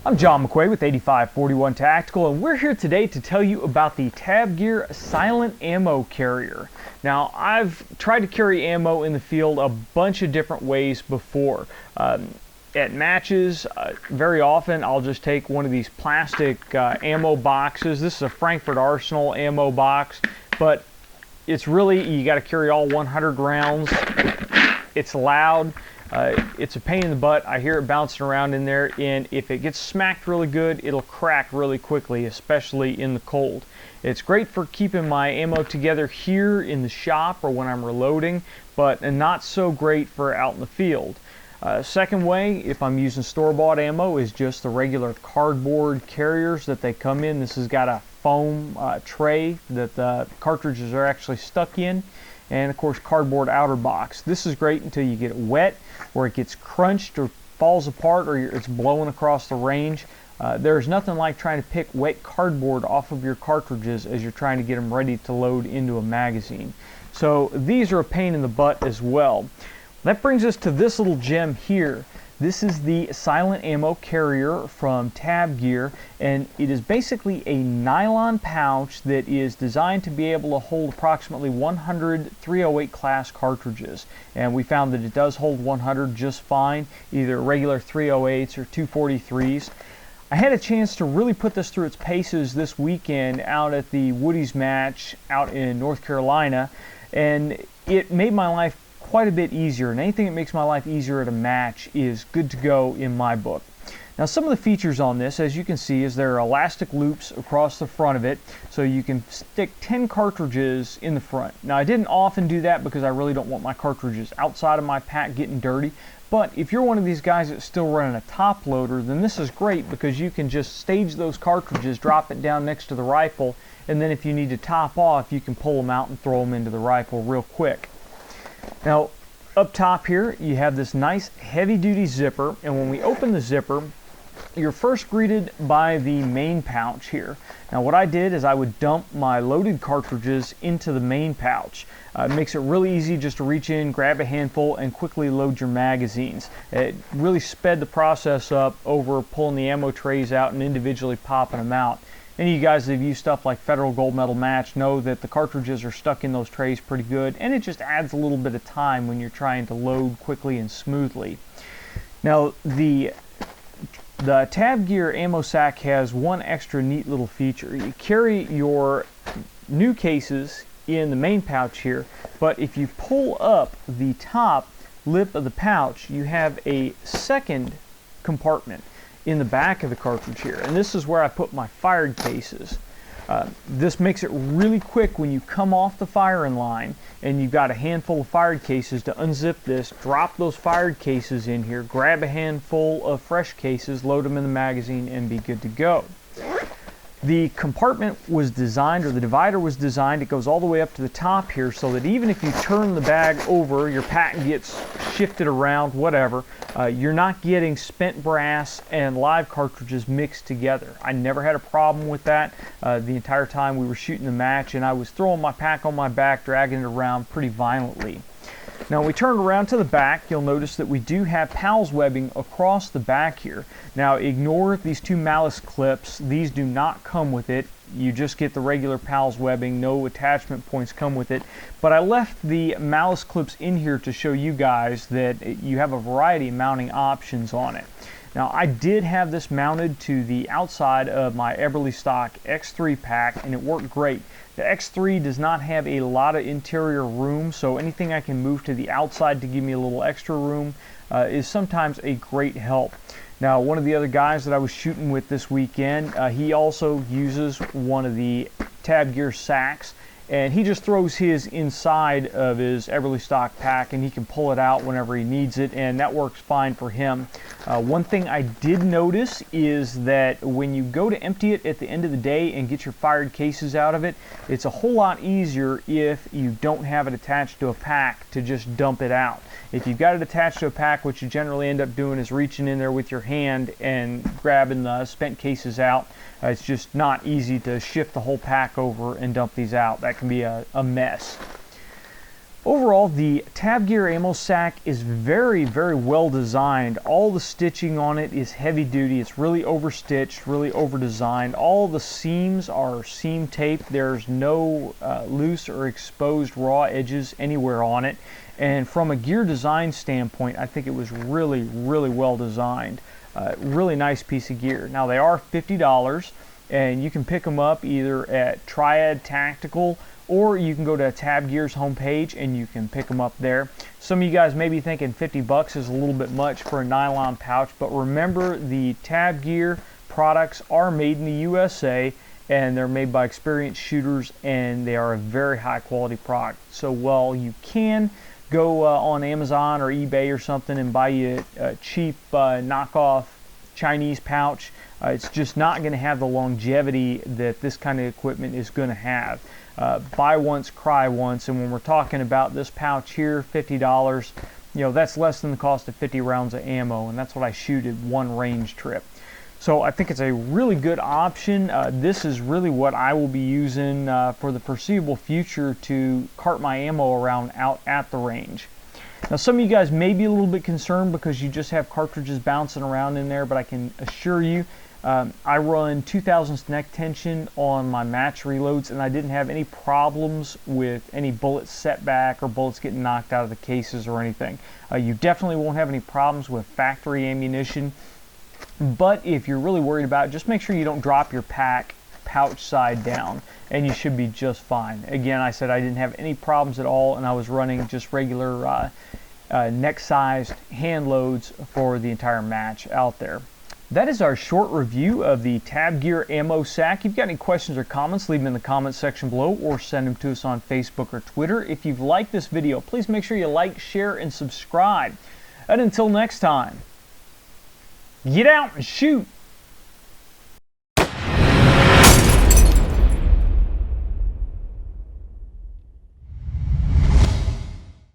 I'm John McQuaid with 8541 Tactical, and we're here today to tell you about the Tab Gear Silent Ammo Carrier. Now, I've tried to carry ammo in the field a bunch of different ways before. At matches, very often I'll just take one of these plastic ammo boxes. This is a Frankfurt Arsenal ammo box, but it's really, you got to carry all 100 rounds. It's loud. It's a pain in the butt. I hear it bouncing around in there, and if it gets smacked really good, it'll crack really quickly, especially in the cold. It's great for keeping my ammo together here in the shop or when I'm reloading, but not so great for out in the field. Second way, if I'm using store-bought ammo, is just the regular cardboard carriers that they come in. This has got a foam tray that the cartridges are actually stuck in, and of course cardboard outer box. This is great until you get it wet, or it gets crunched or falls apart, or it's blowing across the range. There's nothing like trying to pick wet cardboard off of your cartridges as you're trying to get them ready to load into a magazine. So these are a pain in the butt as well. That brings us to this little gem here. This is the Silent Ammo Carrier from Tab Gear, and it is basically a nylon pouch that is designed to be able to hold approximately 100 308 class cartridges. And we found that it does hold 100 just fine, either regular 308s or 243s. I had a chance to really put this through its paces this weekend out at the Woody's match out in North Carolina, and it made my life quite a bit easier, and anything that makes my life easier at a match is good to go in my book. Now, some of the features on this, as you can see, is there are elastic loops across the front of it, so you can stick 10 cartridges in the front. Now, I didn't often do that because I really don't want my cartridges outside of my pack getting dirty, but if you're one of these guys that's still running a top loader, then this is great because you can just stage those cartridges, drop it down next to the rifle, and then if you need to top off, you can pull them out and throw them into the rifle real quick. Now, up top here, you have this nice heavy-duty zipper, and when we open the zipper, you're first greeted by the main pouch here. Now, what I did is I would dump my loaded cartridges into the main pouch. It makes it really easy just to reach in, grab a handful, and quickly load your magazines. It really sped the process up over pulling the ammo trays out and individually popping them out. Any of you guys that have used stuff like Federal Gold Medal Match know that the cartridges are stuck in those trays pretty good, and it just adds a little bit of time when you're trying to load quickly and smoothly. Now, the Tab Gear ammo sack has one extra neat little feature. You carry your new cases in the main pouch here, but if you pull up the top lip of the pouch, you have a second compartment in the back of the cartridge here, and this is where I put my fired cases. This makes it really quick when you come off the firing line and you've got a handful of fired cases to unzip this, drop those fired cases in here, grab a handful of fresh cases, load them in the magazine, and be good to go. The compartment was designed, or the divider was designed, it goes all the way up to the top here so that even if you turn the bag over, your pack gets shifted around, whatever, you're not getting spent brass and live cartridges mixed together. I never had a problem with that the entire time we were shooting the match, and I was throwing my pack on my back, dragging it around pretty violently. Now, when we turn around to the back, you'll notice that we do have PALS webbing across the back here. Now, ignore these two malice clips. These do not come with it. You just get the regular PALS webbing. No attachment points come with it. But I left the malice clips in here to show you guys that you have a variety of mounting options on it. Now, I did have this mounted to the outside of my Eberly stock X3 pack, and it worked great. The X3 does not have a lot of interior room, so anything I can move to the outside to give me a little extra room is sometimes a great help. Now, one of the other guys that I was shooting with this weekend, he also uses one of the Tab Gear sacks, and he just throws his inside of his Eberly stock pack, and he can pull it out whenever he needs it, and that works fine for him. One thing I did notice is that when you go to empty it at the end of the day and get your fired cases out of it, it's a whole lot easier if you don't have it attached to a pack to just dump it out. If you've got it attached to a pack, what you generally end up doing is reaching in there with your hand and grabbing the spent cases out. It's just not easy to shift the whole pack over and dump these out. That can be a mess. Overall, the Tab Gear ammo sack is very, very well designed. All the stitching on it is heavy duty. It's really overstitched, really over designed. All the seams are seam taped. There's no loose or exposed raw edges anywhere on it. And from a gear design standpoint, I think it was really, really well designed. Really nice piece of gear. Now, they are $50, and you can pick them up either at Triad Tactical, or you can go to Tab Gear's homepage and you can pick them up there. Some of you guys may be thinking 50 bucks is a little bit much for a nylon pouch, but remember, the Tab Gear products are made in the USA, and they're made by experienced shooters, and they are a very high quality product. So while you can go on Amazon or eBay or something and buy you a cheap knockoff Chinese pouch, it's just not going to have the longevity that this kind of equipment is going to have. Buy once, cry once, and when we're talking about this pouch here, $50, that's less than the cost of 50 rounds of ammo, and that's what I shoot at one range trip. So I think it's a really good option. This is really what I will be using for the foreseeable future to cart my ammo around out at the range. Now, some of you guys may be a little bit concerned because you just have cartridges bouncing around in there, but I can assure you, I run 2000s neck tension on my match reloads, and I didn't have any problems with any bullet setback or bullets getting knocked out of the cases or anything. You definitely won't have any problems with factory ammunition, but if you're really worried about it, just make sure you don't drop your pack pouch side down, and you should be just fine. Again, I said I didn't have any problems at all, and I was running just regular neck-sized hand loads for the entire match out there. That is our short review of the Tab Gear ammo sack. If you've got any questions or comments, leave them in the comments section below or send them to us on Facebook or Twitter. If you've liked this video, please make sure you like, share, and subscribe. And until next time, get out and shoot!